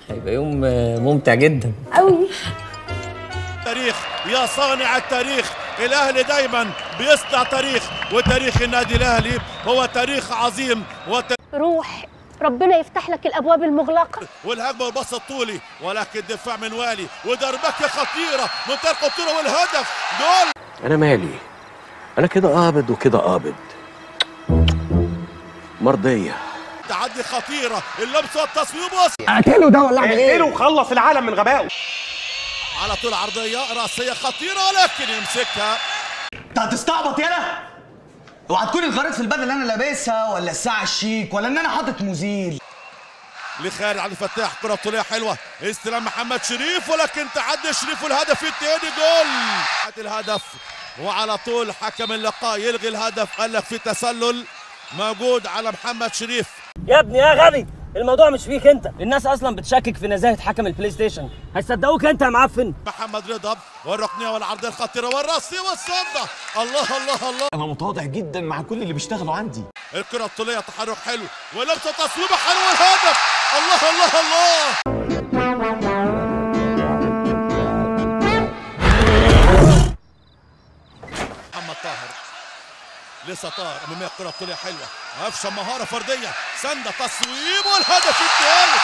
هيبقى يوم ممتع جدا قوي. تاريخ يا صانع التاريخ، الاهلي دايما بيصنع تاريخ، وتاريخ النادي الاهلي هو تاريخ عظيم روح ربنا يفتح لك الابواب المغلقه. والهجمه والباص الطولي، ولكن دفاع من والي ودربكه خطيره، منتهى الخطوره والهدف جول. انا مالي، انا كده قابض وكده قابض، مرضيه. تعدي خطيره، اللمسه والتصويب، بص اقتله ده ولا اعمل ايه؟ اقتله وخلص العالم من غبائه. على طول عرضيه راسيه خطيره، ولكن يمسكها. انت هتستعبط يالا؟ اوعى تكون الغريض في البدله اللي انا لابسها، ولا الساعه الشيك، ولا ان انا حاطط مزيل. لخالد عبد الفتاح، كره طوليه حلوه، استلام محمد شريف، ولكن تعدي شريف والهدف الثاني، جول. الهدف، وعلى طول حكم اللقاء يلغي الهدف، قال لك في تسلل موجود على محمد شريف. يا ابني يا غبي، الموضوع مش فيك انت، الناس اصلا بتشكك في نزاهه حكم البلاي ستيشن، هيصدقوك انت يا معفن. محمد رضا والركنيه والعرضيه الخطيره والراسيه والصده، الله الله الله. انا متواضع جدا مع كل اللي بيشتغلوا عندي. الكره الطوليه تحرك حلو، ولمسه تصويبه حلوه، الهدف، الله الله الله. محمد طاهر لسه طاهر اماميه، الكره الطوليه حلوه، قفشه مهاره فرديه، سنده تصويب، والهدف الثالث.